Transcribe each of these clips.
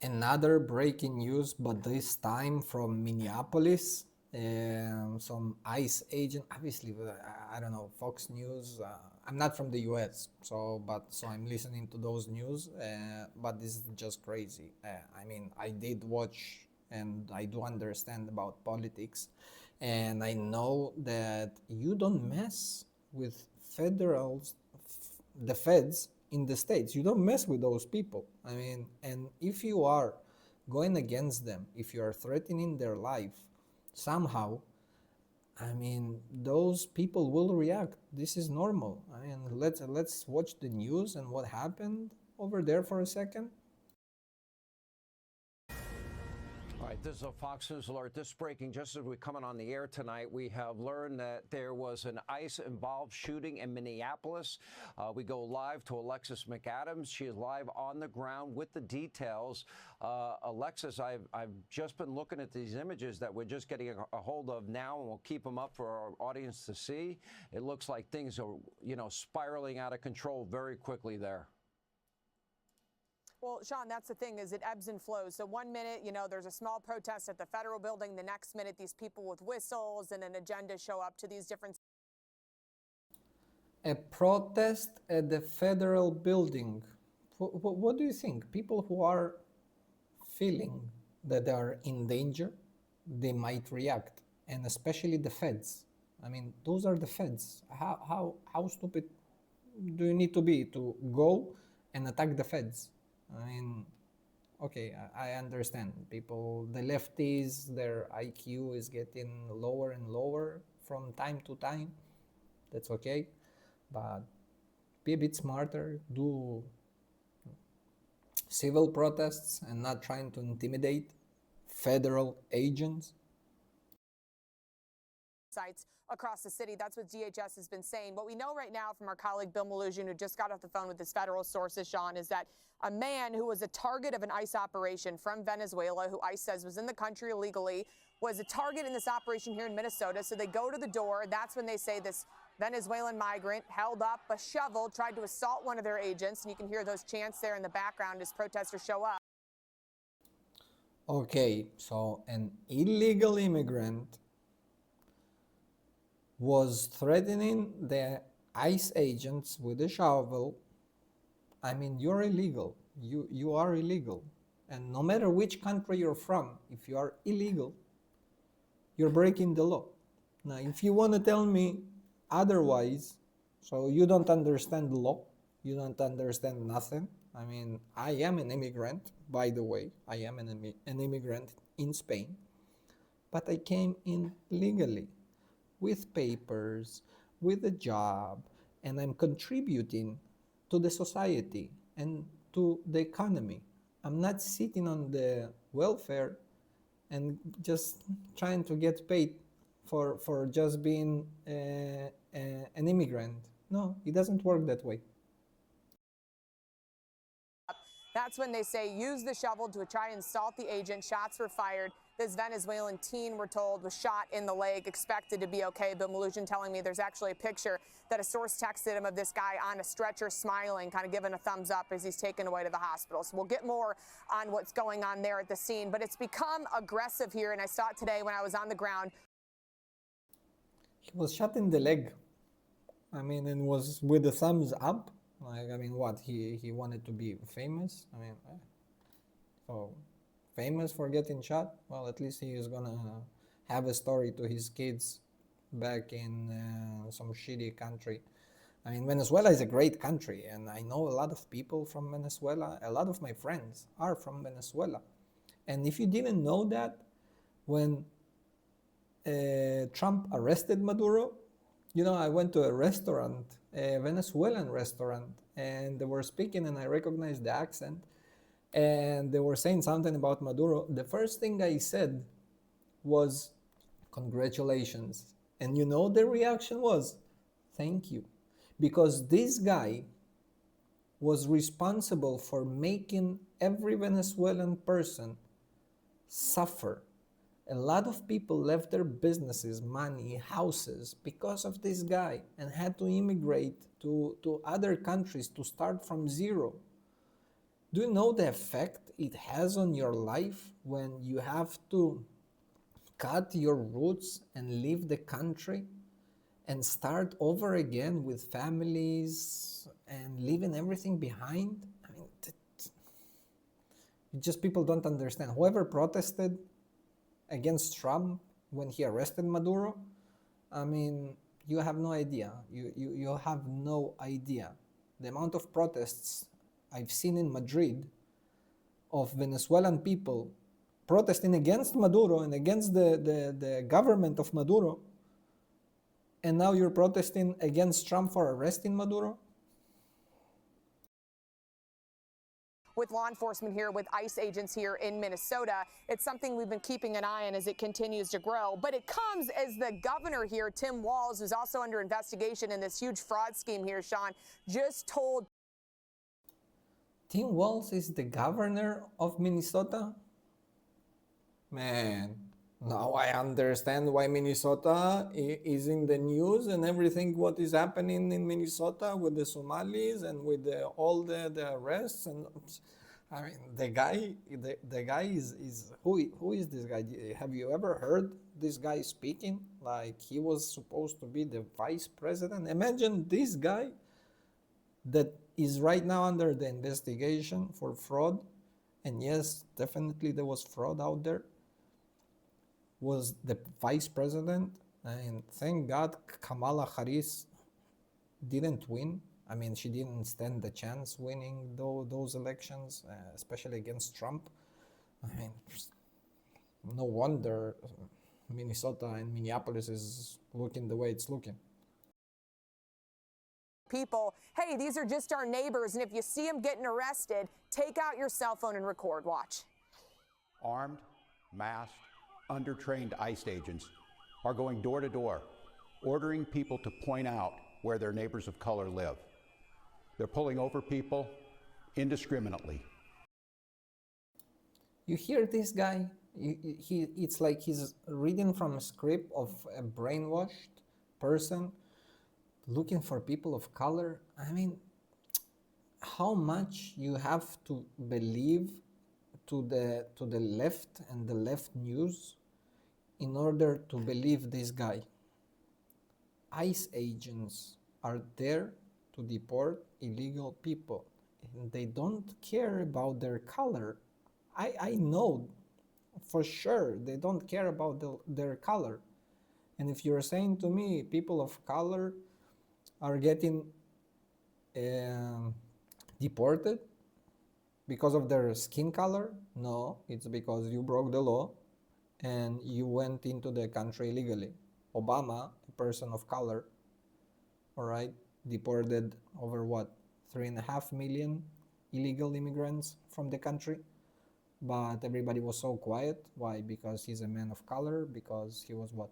Another breaking news, but this time from Minneapolis. Some ICE agent, obviously, I don't know, Fox News. I'm not from the US, so I'm listening to those news. But this is just crazy. I mean, I did watch and I do understand about politics, and I know that you don't mess with federals, the feds in the states. You don't mess with those people. I mean, and if you are going against them, if you are threatening their life somehow, I mean, those people will react. This is normal. I mean, let's watch the news and what happened over there for a second. All right, this is a Fox News alert. This breaking just as we're coming on the air tonight. We have learned that there was an ICE-involved shooting in Minneapolis. We go live to Alexis McAdams. She is live on the ground with the details. Alexis, I've just been looking at these images that we're just getting a hold of now, and we'll keep them up for our audience to see. It looks like things are, spiraling out of control very quickly there. Well, Sean, that's the thing, is it ebbs and flows. So 1 minute, there's a small protest at the federal building. The next minute, these people with whistles and an agenda show up to these different... A protest at the federal building. What do you think? People who are feeling that they are in danger, they might react, and especially the feds. I mean, those are the feds. How stupid do you need to be to go and attack the feds? I mean, okay, I understand. People, the lefties, their IQ is getting lower and lower from time to time. That's okay. But be a bit smarter. Do civil protests and not trying to intimidate federal agents. Sites across the city. That's what DHS has been saying. What we know right now from our colleague Bill Malugin, who just got off the phone with his federal sources, Sean, is that a man who was a target of an ICE operation from Venezuela, who ICE says was in the country illegally, was a target in this operation here in Minnesota. So they go to the door. That's when they say this Venezuelan migrant held up a shovel, tried to assault one of their agents. And you can hear those chants there in the background as protesters show up. Okay, so an illegal immigrant was threatening the ICE agents with a shovel. I mean, you're illegal. You are illegal. And no matter which country you're from, if you are illegal, you're breaking the law. Now, if you want to tell me otherwise, so you don't understand the law, you don't understand nothing. I mean, I am an immigrant, by the way. I am an immigrant in Spain, but I came in legally, with papers, with a job, and I'm contributing to the society and to the economy. I'm not sitting on the welfare and just trying to get paid for just being an immigrant. No, it doesn't work that way. That's when they say use the shovel to try and assault the agent. Shots were fired. This Venezuelan teen, we're told, was shot in the leg, expected to be okay. Bill Malugin telling me there's actually a picture that a source texted him of this guy on a stretcher smiling, kind of giving a thumbs up as he's taken away to the hospital. So we'll get more on what's going on there at the scene. But it's become aggressive here, and I saw it today when I was on the ground. He was shot in the leg. I mean, and was with a thumbs up. Like, I mean, what? He wanted to be famous? I mean, so famous for getting shot? Well, at least he is gonna have a story to his kids back in some shitty country. I mean, Venezuela is a great country, and I know a lot of people from Venezuela. A lot of my friends are from Venezuela. And if you didn't know that, when Trump arrested Maduro, I went to a restaurant, a Venezuelan restaurant, and they were speaking and I recognized the accent, and they were saying something about Maduro. The first thing I said was, congratulations. And the reaction was, thank you. Because this guy was responsible for making every Venezuelan person suffer. A lot of people left their businesses, money, houses because of this guy and had to immigrate to other countries to start from zero. Do you know the effect it has on your life when you have to cut your roots and leave the country and start over again with families and leaving everything behind? I mean, just people don't understand. Whoever protested against Trump when he arrested Maduro, I mean, you have no idea. You have no idea the amount of protests I've seen in Madrid of Venezuelan people protesting against Maduro and against the government of Maduro, and now you're protesting against Trump for arresting Maduro? With law enforcement here, with ICE agents here in Minnesota, it's something we've been keeping an eye on as it continues to grow. But it comes as the governor here, Tim Walz, who's also under investigation in this huge fraud scheme here, Sean, just told. Tim Walz is the governor of Minnesota? Man, now I understand why Minnesota is in the news and everything what is happening in Minnesota with the Somalis and with all the arrests. And I mean, the guy is who is this guy? Have you ever heard this guy speaking? Like, he was supposed to be the vice president. Imagine this guy that is right now under the investigation for fraud, and yes, definitely there was fraud out there, was the vice president. And thank God Kamala Harris didn't win. I mean, she didn't stand the chance winning those elections, especially against Trump. I mean, no wonder Minnesota and Minneapolis is looking the way it's looking. People, hey, these are just our neighbors, and if you see them getting arrested, take out your cell phone and record. Watch. Armed, masked, undertrained ICE agents are going door to door, ordering people to point out where their neighbors of color live. They're pulling over people indiscriminately. You hear this guy? It's like he's reading from a script of a brainwashed person looking for people of color. I mean, how much you have to believe to the left and the left news in order to believe this guy? ICE agents are there to deport illegal people, and they don't care about their color. I know for sure they don't care about their color. And if you're saying to me people of color are getting deported because of their skin color, no, it's because you broke the law and you went into the country illegally. Obama, a person of color, all right, deported over what, 3.5 million illegal immigrants from the country, but everybody was so quiet. Why? Because he's a man of color, because he was what?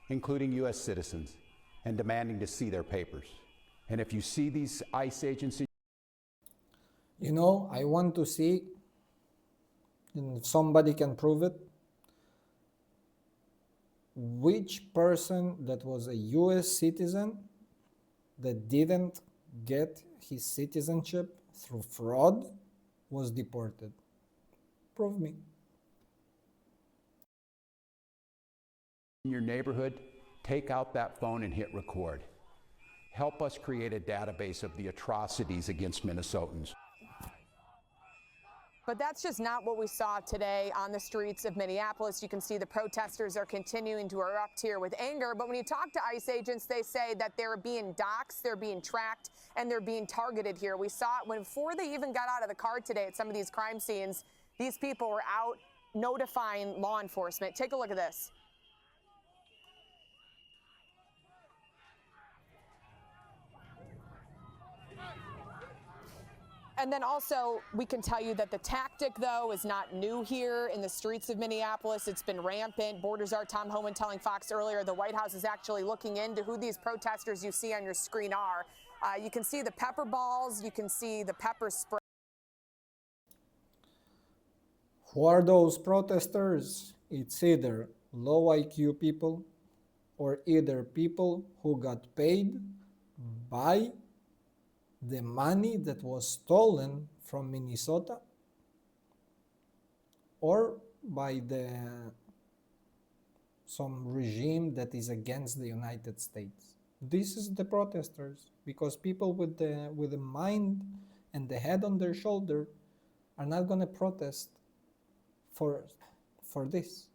Including U.S. citizens, and demanding to see their papers. And if you see these ICE agents, you know, I want to see, and if somebody can prove it, which person that was a U.S. citizen that didn't get his citizenship through fraud was deported. Prove me. in your neighborhood, take out that phone and hit record. Help us create a database of the atrocities against Minnesotans. But that's just not what we saw today on the streets of Minneapolis. You can see the protesters are continuing to erupt here with anger. But when you talk to ICE agents, they say that they're being doxxed, they're being tracked, and they're being targeted here. We saw it before they even got out of the car today at some of these crime scenes. These people were out notifying law enforcement. Take a look at this. And then also, we can tell you that the tactic, though, is not new here in the streets of Minneapolis. It's been rampant. Borders are Tom Homan telling Fox earlier the White House is actually looking into who these protesters you see on your screen are. You can see the pepper balls. You can see the pepper spray. Who are those protesters? It's either low IQ people or either people who got paid by the money that was stolen from Minnesota or by some regime that is against the United States. This is the protesters, because people with the mind and the head on their shoulder are not going to protest for this.